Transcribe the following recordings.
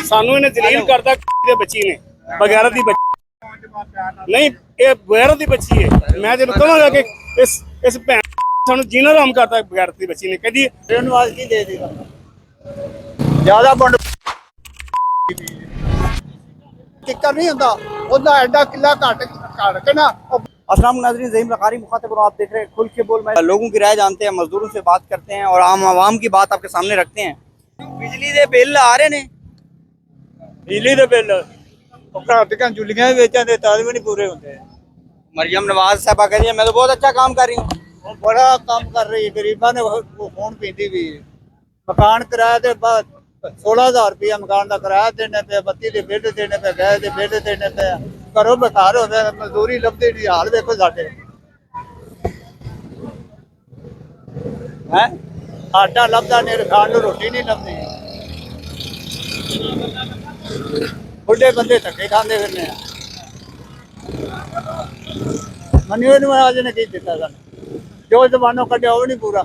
ਸਾਨੂੰ ਇਹਨੇ ਜਲੀਲ ਕਰਦਾ ਦੇ ਬੱਚੀ ਨੇ ਬਗੈਰਤ ਦੀ ਬੱਚੀ ਨਹੀਂ, ਇਹ ਬਗੈਰਤ ਦੀ ਬੱਚੀ ਹੈ। ਮੈਂ ਤੈਨੂੰ ਕਹਾਂਗਾ ਕਿ ਇਸ ਭੈਣ ਸਾਨੂੰ ਜੀਣਾ ਹਰਾਮ ਕਰਦਾ ਬਗੈਰਤ ਦੀ ਬੱਚੀ ਨੇ। ਕਹਿੰਦੀ ਆਵਾਜ਼ ਕੀ ਦੇ ਦੇਗਾ ਜ਼ਿਆਦਾ ਬੰਦ ਟਿੱਕਰ ਨਹੀਂ ਹੁੰਦਾ ਉਹਦਾ ਐਡਾ किला काट के ना। अस्सलाम नाज़रीन, ज़हीम लखारी मुखातिब और आप देख रहे हैं खुल के बोल। मैं लोगों की राय जानते हैं, मजदूरों से बात करते हैं और आवाम की बात आपके सामने रखते हैं। बिजली के बिल आ रहे ने, बिजली के बिल घट जुलियां बेचन दे तां भी नहीं पूरे होंगे। मरियम नवाज साहबा कह रही है मैं तो बहुत अच्छा काम कर रही हूँ। बड़ा काम कर रही है, गरीबों ने वो फोन पीती भी मकान किराए के बाद 16,000 रुपया मकान का किराया देने पे, बत्ती के बिल देने पे, गैस के बिल देने पे, घरों बेकार होते मजदूरी लभदी नहीं। हाल देखो साडे आटा लभदा नहीं, खाण नूं रोटी नहीं लभदी। बुढ़े बंदे धक्के खांदे फिरने। मनियो नवाज ने की दिता सानूं, जो जमानों कढ़िया वो नहीं पूरा।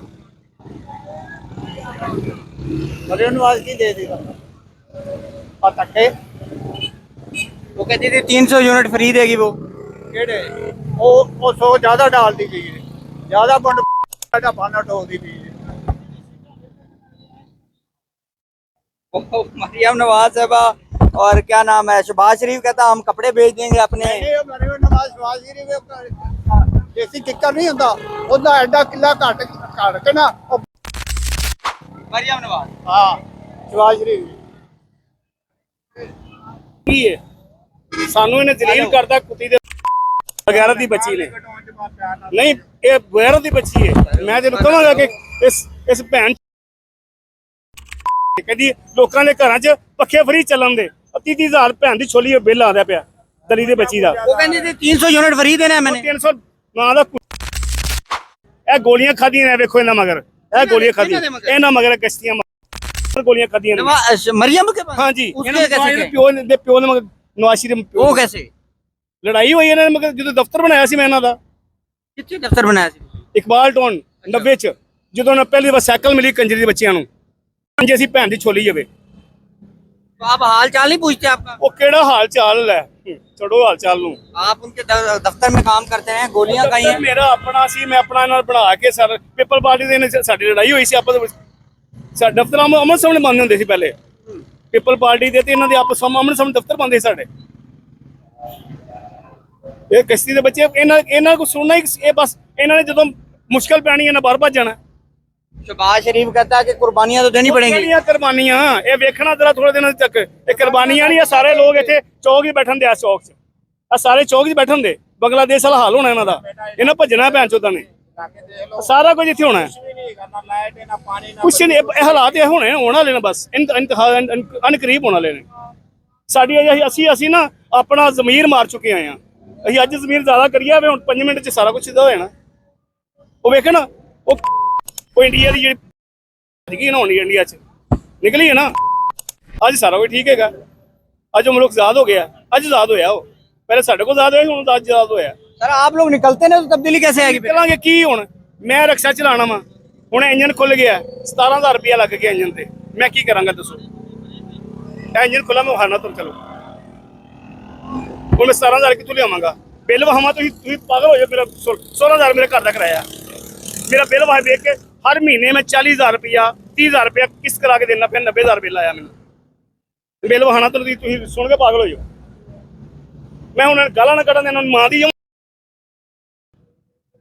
मरियम नवाज की दे देगा धक्के। वो कहती थी 300 यूनिट फ्री देगी वो। केड़े वो 100 ज्यादा डाल दी गई है, ज्यादा पाना टोक दी गई है। मरियम नवाज साहबा और क्या नाम है शहबाज शरीफ कहता हम कपड़े भेज देंगे अपने। मरियम नवाज शहबाज शरीफ देसी टिक्कर नहीं होता ਉਹਦਾ ਐਡਾ किला काट के ना। मरियम नवाज हाँ शहबाज शरीफ ਕੀ ਹੈ ਸਾਨੂੰ ਇਹਨੇ ਜਲੀਲ ਕਰਦਾ ਕੁੱਤੀ ਦੇ ਬਗੈਰਤ ਦੀ ਬੱਚੀ ਨੇ ਨਹੀਂ, ਇਹ ਬਗੈਰਤ ਦੀ ਬੱਚੀ ਹੈ। ਮੈਂ ਤੈਨੂੰ ਕਹਾਂਗਾ ਕਿ ਇਸ ਭੈਣ ਕਹਿੰਦੀ ਲੋਕਾਂ ਦੇ ਘਰਾਂ 'ਚ ਪੱਖੇ ਫਰੀ ਚੱਲਣ ਦੇ 30,000 ਭੈਣ ਦੀ ਛੋਲੀ ਬਿੱਲ ਆਉਂਦਾ ਪਿਆ ਦਲੀ ਦੇ ਬੱਚੀ ਦਾ। वो कहती थी 300 यूनिट फ्री देना है मैंने। 300 ਨਾਂ ਦਾ ਇਹ ਗੋਲੀਆਂ ਖਾਧੀਆਂ ਨੇ, ਵੇਖੋ ਇਹਨਾਂ ਮਗਰ ਇਹ ਗੋਲੀਆਂ ਖਾਧੀਆਂ ਇਹਨਾਂ ਮਗਰ ਕਸ਼ਤੀਆਂ ਗੋਲੀਆਂ ਖਾਧੀਆਂ ਨੇ। मरियम के पास ਹਾਂਜੀ उसके कैसे ਪਿਓ ਦੇ ਮਗਰ ਨਵਾਜ਼ ਸ਼ਰੀਫ वो कैसे ਲੜਾਈ ਹੋਈ ਇਹਨਾਂ ਨੇ ਮਗਰ ਜਦੋਂ ਦਫ਼ਤਰ ਬਣਾਇਆ ਸੀ ਮੈਂ ਇਹਨਾਂ ਦਾ कितने दफ्तर बनाया सी? ਇਕਬਾਲ ਟਾਊਨ 90 ਚ ਜਦੋਂ ਨਾ ਪਹਿਲੀ ਵਾਰ ਸਾਈਕਲ ਮਿਲੀ ਕੰਜਰੀ ਦੇ ਬੱਚਿਆਂ ਨੂੰ ਜੇ ਅਸੀਂ ਭੈਣ ਦੀ ਛੋਲੀ ਜਾਵੇ। तो आप हाल चाल नहीं पूछते आपका? ਉਹ ਕਿਹੜਾ ਹਾਲ ਚਾਲ ਹੈ, ਛੱਡੋ ਹਾਲ ਚਾਲ ਨੂੰ। आप उनके दफ्तर में काम करते हैं, गोलियां खाई हैं। ਮੇਰਾ ਆਪਣਾ ਸੀ, ਮੈਂ ਆਪਣਾ ਨਾਲ ਬਣਾ ਕੇ ਸਰ ਪੀਪਲ ਪਾਰਟੀ ਦੇ ਨਾਲ ਸਾਡੀ ਲੜਾਈ ਹੋਈ ਸੀ ਆਪਸ ਵਿੱਚ। ਸਾਡੇ ਦਫ਼ਤਰ ਅਮਨ ਸਾਹਮਣੇ ਬੰਦ ਹੁੰਦੇ ਸੀ ਪਹਿਲੇ ਪੀਪਲ ਪਾਰਟੀ ਦੇ ਤੇ ਇਹਨਾਂ ਦੇ ਆਪਸ ਵਿੱਚ ਅਮਨ ਸਾਹਮਣੇ ਦਫ਼ਤਰ ਬੰਦੇ ਸਾਡੇ। ਇਹ ਕਸ਼ਤੀ ਦੇ ਬੱਚੇ ਇਹਨਾਂ को ਸੁਣਨਾ ਹੀ ਇਹ ਬਸ ਇਹਨਾਂ ਨੇ ਜਦੋਂ ਮੁਸ਼ਕਲ ਪੈਣੀ ਇਹਨਾਂ ਬਾਹਰ ਭੱਜ ਜਾਣਾ। शहबाज शरीफ कहता है कि कुर्बानियां तो देनी पड़ेंगी। ਕਿਹੜੀਆਂ ਕੁਰਬਾਨੀਆਂ ਇਹ ਵੇਖਣਾ ਜ਼ਰਾ ਥੋੜੇ ਦਿਨਾਂ ਤੱਕ। ਇਹ ਕੁਰਬਾਨੀਆਂ ਨਹੀਂ, ਇਹ ਸਾਰੇ ਲੋਕ ਇੱਥੇ ਚੌਕ ਹੀ ਬੈਠਣ ਦੇ ਆ ਚੌਕ 'ਚ, ਆ ਸਾਰੇ ਚੌਕ 'ਚ ਬੈਠਣ ਦੇ। ਬੰਗਲਾਦੇਸ਼ ਵਾਲਾ ਹਾਲ ਹੋਣਾ ਇਹਨਾਂ ਦਾ, ਇਹਨਾਂ ਭੱਜਣਾ ਭੈਣ ਚੋਦਾਂ ਨੇ। ਸਾਰਾ ਕੁਝ ਇੱਥੇ ਹੋਣਾ ਕੁਛ ਨਹੀਂ, ਇਹ ਹਾਲਾਤ ਇਹ ਹੋਣੇ ਹੋਣ ਵਾਲੇ ਨੇ ਬਸ ਇੰਤਹਾ ਅਨਕਰੀਬ ਹੋਣ ਵਾਲੇ ਨੇ। ਸਾਡੀ ਅਸੀਂ ਨਾ ਆਪਣਾ ਜ਼ਮੀਰ ਮਾਰ ਚੁੱਕੇ ਆਏ ਆ। ਅਸੀਂ ਅੱਜ ਜ਼ਮੀਰ ਜ਼ਿਆਦਾ ਕਰੀਏ ਹੁਣ 5 ਮਿੰਟ 'ਚ ਸਾਰਾ ਕੁਝ ਸਿੱਧਾ ਹੋ ਜਾਣਾ। ਉਹ ਵੇਖ ਨਾ ਉਹ ਇੰਡੀਆ ਦੀ ਜਿਹੜੀ ਨਾ ਹੋਣੀ ਇੰਡੀਆ 'ਚ ਨਿਕਲੀ ਹੈ ਨਾ, ਅੱਜ ਸਾਰਾ ਕੁਝ ਠੀਕ ਹੈਗਾ। ਅੱਜ ਉਹ ਮੁਲਕ ਆਜ਼ਾਦ ਹੋ ਗਿਆ, ਅੱਜ ਆਜ਼ਾਦ ਹੋਇਆ। ਉਹ ਪਹਿਲੇ ਸਾਡੇ ਕੋਲ ਆਜ਼ਾਦ ਹੋਇਆ, ਹੁਣ ਅੱਜ ਆਜ਼ਾਦ ਹੋਇਆ। सर आप लोग निकलते ना तो तब्दीली कैसे आएगी? ਨਿਕਲਾਂਗੇ ਕੀ ਹੁਣ? ਮੈਂ ਰਕਸ਼ਾ ਚਲਾਣਾ ਵਾ, ਹੁਣ ਇੰਜਨ ਖੁੱਲ ਗਿਆ, 17,000 ਰੁਪਇਆ ਲੱਗ ਗਿਆ ਇੰਜਨ ਤੇ। ਮੈਂ ਕੀ ਕਰਾਂਗਾ ਦੱਸੋ? ਇਹ ਇੰਜਨ ਖੁੱਲਾ ਮੈਂ ਵਹਾਣਾ ਤੁਰ ਚਲੋ, ਹੁਣ ਮੈਂ 17,000 ਕਿੱਥੋਂ ਲਿਆਵਾਂਗਾ? ਬਿੱਲ ਵਹਾਵਾਂ ਤੁਸੀਂ ਪਾਗਲ ਹੋ ਜਾਓ। ਮੇਰਾ 16,000 ਮੇਰੇ ਘਰ ਦਾ ਕਿਰਾਇਆ, ਮੇਰਾ ਬਿੱਲ ਵਾਹ ਵੇਖ ਕੇ ਹਰ ਮਹੀਨੇ ਮੈਂ 40,000 ਰੁਪਇਆ 30,000 ਰੁਪਇਆ ਕਿਸ਼ਤ ਕਰਾ ਕੇ ਦੇਣਾ, ਫਿਰ 90,000 ਬਿੱਲ ਆਇਆ ਮੈਨੂੰ। ਬਿੱਲ ਵਹਾਣਾ ਤੁਸੀਂ ਸੁਣ ਕੇ ਪਾਗਲ ਹੋ ਜਾਓ। ਮੈਂ ਹੁਣ ਗਾਲਾਂ ਨਾ ਕੱਢਣ ਇਹਨਾਂ ਨੂੰ ਮਾਂ ਦੀ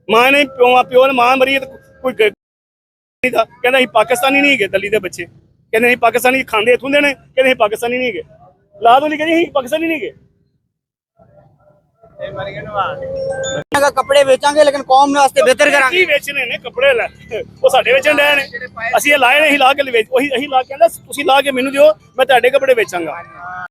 ਮਾਂ ਨੇ ਪਿਓ ਨੇ ਮਾਂ ਮਰੀ ਕੋਈ ਕਹਿੰਦਾ ਅਸੀਂ ਪਾਕਿਸਤਾਨੀ ਨਹੀਂ ਹੈਗੇ। ਦਿੱਲੀ ਦੇ ਬੱਚੇ ਕਹਿੰਦੇ ਅਸੀਂ ਪਾਕਿਸਤਾਨੀ ਖਾਂਦੇ ਇੱਥੋਂ ਦੇ ਨੇ, ਕਹਿੰਦੇ ਅਸੀਂ ਪਾਕਿਸਤਾਨੀ ਨਹੀਂ ਹੈਗੇ। ਲਾ ਦੋ ਨਹੀਂ ਕਹਿੰਦੇ ਅਸੀਂ ਪਾਕਿਸਤਾਨੀ ਨਹੀਂ ਹੈਗੇ। कपड़े बेचांगे लेकिन कौम वास्ते बेहतर करांगे। ਕੀ ਵੇਚਣੇ ਨੇ ਕੱਪੜੇ? ਲੈ ਉਹ ਸਾਡੇ ਵੇਚਣ ਡਏ ਨੇ, ਅਸੀਂ ਇਹ ਲਾਏ ਨੇ, ਅਸੀਂ ਲਾ ਕੇ ਉਹੀ ਅਸੀਂ ਲਾ ਕੇ ਕਹਿੰਦਾ ਤੁਸੀਂ ਲਾ ਕੇ ਮੈਨੂੰ ਦਿਓ, ਮੈਂ ਤੁਹਾਡੇ ਕੱਪੜੇ ਵੇਚਾਂਗਾ।